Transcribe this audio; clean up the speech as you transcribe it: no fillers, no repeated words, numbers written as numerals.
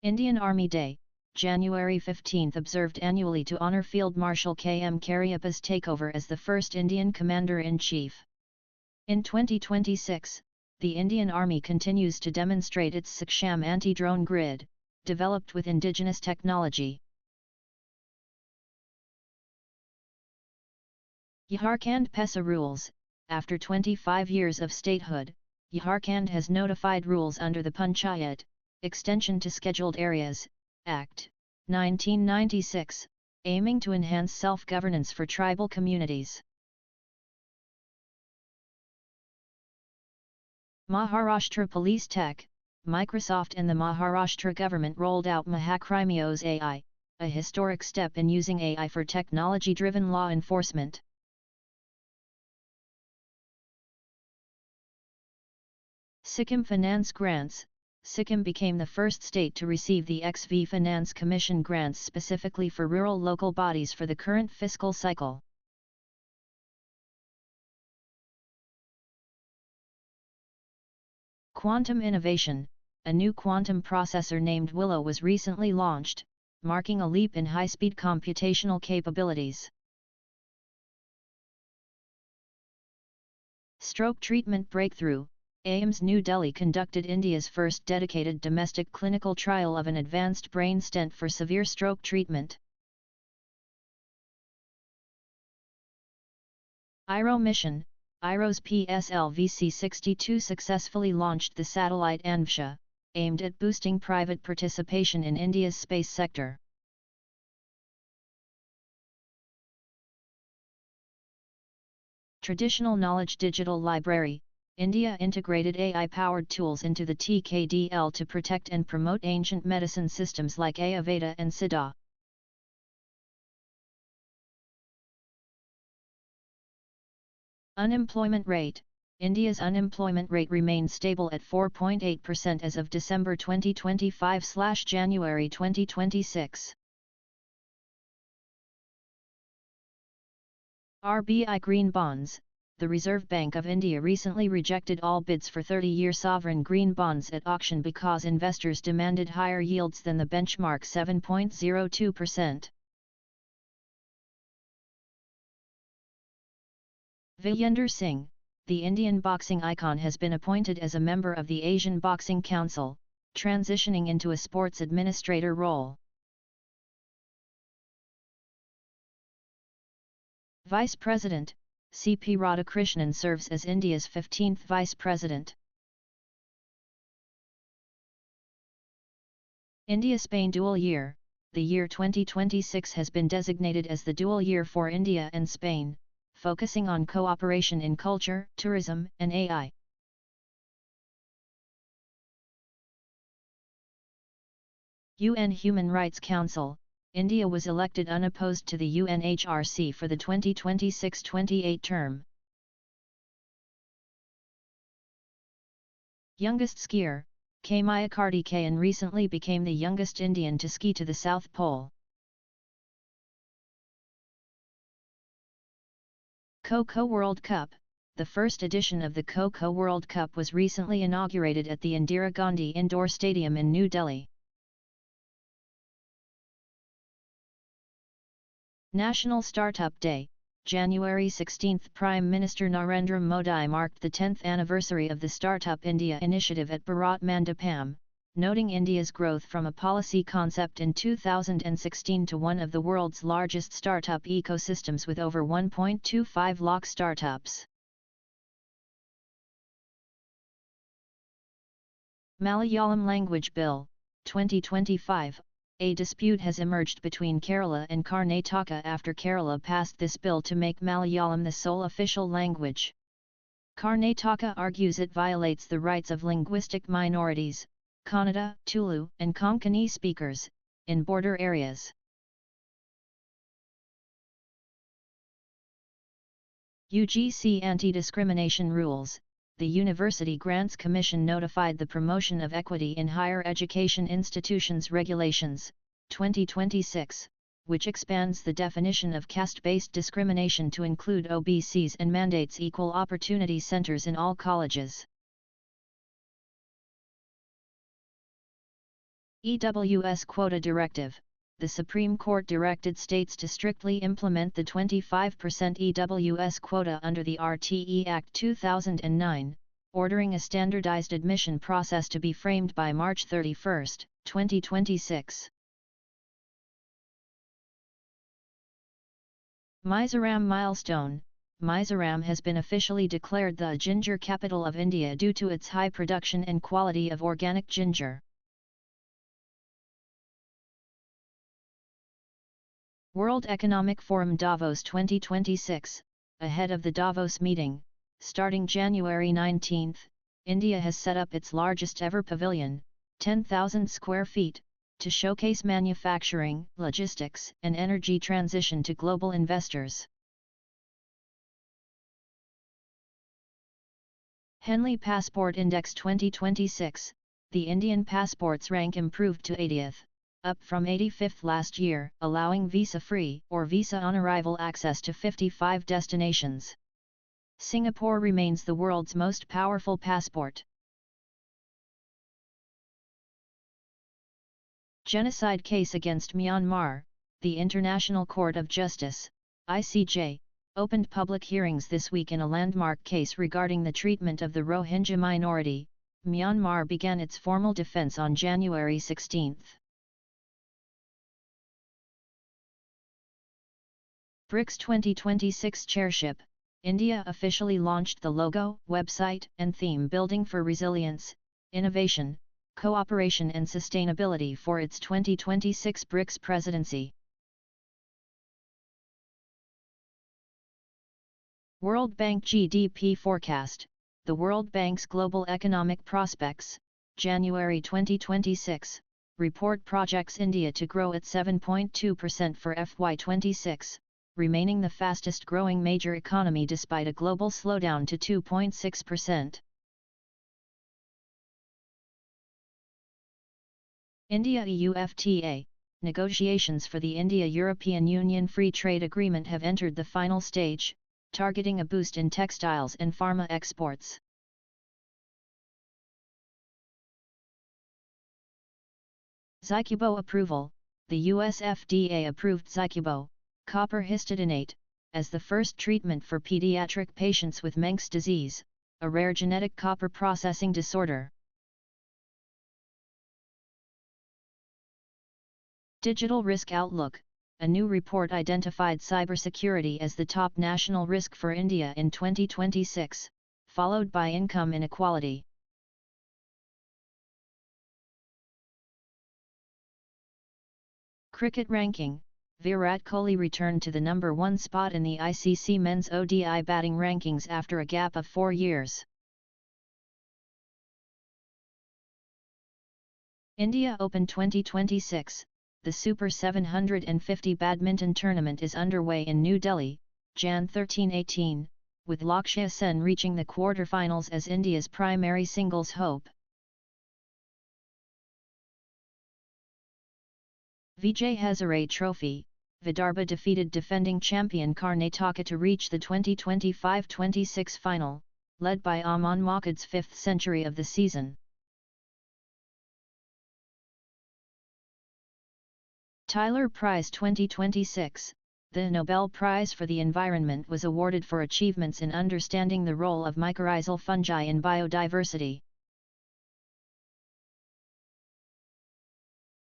Indian Army Day, January 15, observed annually to honor Field Marshal K.M. Cariappa's takeover as the first Indian Commander-in-Chief. In 2026, the Indian Army continues to demonstrate its Saksham anti-drone grid, developed with indigenous technology. Jharkhand PESA rules. After 25 years of statehood, Jharkhand has notified rules under the Panchayat, Extension to Scheduled Areas, Act, 1996, aiming to enhance self-governance for tribal communities. Maharashtra Police Tech, Microsoft and the Maharashtra government rolled out Mahakrimios AI, a historic step in using AI for technology-driven law enforcement. Sikkim Finance Grants. Sikkim became the first state to receive the XV Finance Commission grants specifically for rural local bodies for the current fiscal cycle. Quantum Innovation. A new quantum processor named Willow was recently launched, marking a leap in high-speed computational capabilities. Stroke treatment breakthrough. AIIMS New Delhi conducted India's first dedicated domestic clinical trial of an advanced brain stent for severe stroke treatment. IRO mission. IRO's PSLV-C-62 successfully launched the satellite Anvsha, aimed at boosting private participation in India's space sector. Traditional Knowledge Digital Library. India integrated AI-powered tools into the TKDL to protect and promote ancient medicine systems like Ayurveda and Siddha. Unemployment rate. India's unemployment rate remains stable at 4.8% as of December 2025/January 2026. RBI Green Bonds. The Reserve Bank of India recently rejected all bids for 30-year sovereign green bonds at auction because investors demanded higher yields than the benchmark 7.02%. Vijender Singh, the Indian boxing icon, has been appointed as a member of the Asian Boxing Council, transitioning into a sports administrator role. Vice President. C.P. Radhakrishnan serves as India's 15th Vice President. India-Spain Dual Year. The year 2026 has been designated as the dual year for India and Spain, focusing on cooperation in culture, tourism, and AI. UN Human Rights Council. India was elected unopposed to the UNHRC for the 2026-28 term. Youngest skier. Kamaya Karthikeyan recently became the youngest Indian to ski to the South Pole. Kho-Kho World Cup. The first edition of the Kho-Kho World Cup was recently inaugurated at the Indira Gandhi Indoor Stadium in New Delhi. National Startup Day, January 16. Prime Minister Narendra Modi marked the 10th anniversary of the Startup India initiative at Bharat Mandapam, noting India's growth from a policy concept in 2016 to one of the world's largest startup ecosystems with over 1.25 lakh startups. Malayalam Language Bill, 2025. A dispute has emerged between Kerala and Karnataka after Kerala passed this bill to make Malayalam the sole official language. Karnataka argues it violates the rights of linguistic minorities, Kannada, Tulu, and Konkani speakers, in border areas. UGC Anti-Discrimination Rules. The University Grants Commission notified the Promotion of Equity in Higher Education Institutions Regulations, 2026, which expands the definition of caste-based discrimination to include OBCs and mandates equal opportunity centers in all colleges. EWS Quota Directive. The Supreme Court directed states to strictly implement the 25% EWS quota under the RTE Act 2009, ordering a standardized admission process to be framed by March 31, 2026. Mizoram milestone. Mizoram has been officially declared the ginger capital of India due to its high production and quality of organic ginger. World Economic Forum Davos 2026. Ahead of the Davos meeting, starting January 19, India has set up its largest ever pavilion, 10,000 square feet, to showcase manufacturing, logistics, and energy transition to global investors. Henley Passport Index 2026. The Indian passports rank improved to 80th. Up from 85th last year, allowing visa-free or visa-on-arrival access to 55 destinations. Singapore remains the world's most powerful passport. Genocide case against Myanmar. The International Court of Justice, ICJ, opened public hearings this week in a landmark case regarding the treatment of the Rohingya minority. Myanmar began its formal defense on January 16. BRICS 2026 chairship. India officially launched the logo, website, and theme building for resilience, innovation, cooperation and sustainability for its 2026 BRICS presidency. World Bank GDP forecast. The World Bank's Global Economic Prospects, January 2026, report projects India to grow at 7.2% for FY26, remaining the fastest growing major economy despite a global slowdown to 2.6%. India-EU FTA. Negotiations for the India-European Union Free Trade Agreement have entered the final stage, targeting a boost in textiles and pharma exports. Zycubo approval. The US FDA approved Zycubo, copper histidinate, as the first treatment for pediatric patients with Menkes disease, a rare genetic copper processing disorder. Digital Risk Outlook. A new report identified cybersecurity as the top national risk for India in 2026, followed by income inequality. Cricket ranking. Virat Kohli returned to the number 1 spot in the ICC Men's ODI batting rankings after a gap of 4 years. India Open 2026. The Super 750 badminton tournament is underway in New Delhi, Jan 13-18, with Lakshya Sen reaching the quarter-finals as India's primary singles hope. Vijay Hazare Trophy. Vidarbha defeated defending champion Karnataka to reach the 2025-26 final, led by Aman Makad's 5th century of the season. Tyler Prize 2026. The Nobel Prize for the Environment was awarded for achievements in understanding the role of mycorrhizal fungi in biodiversity.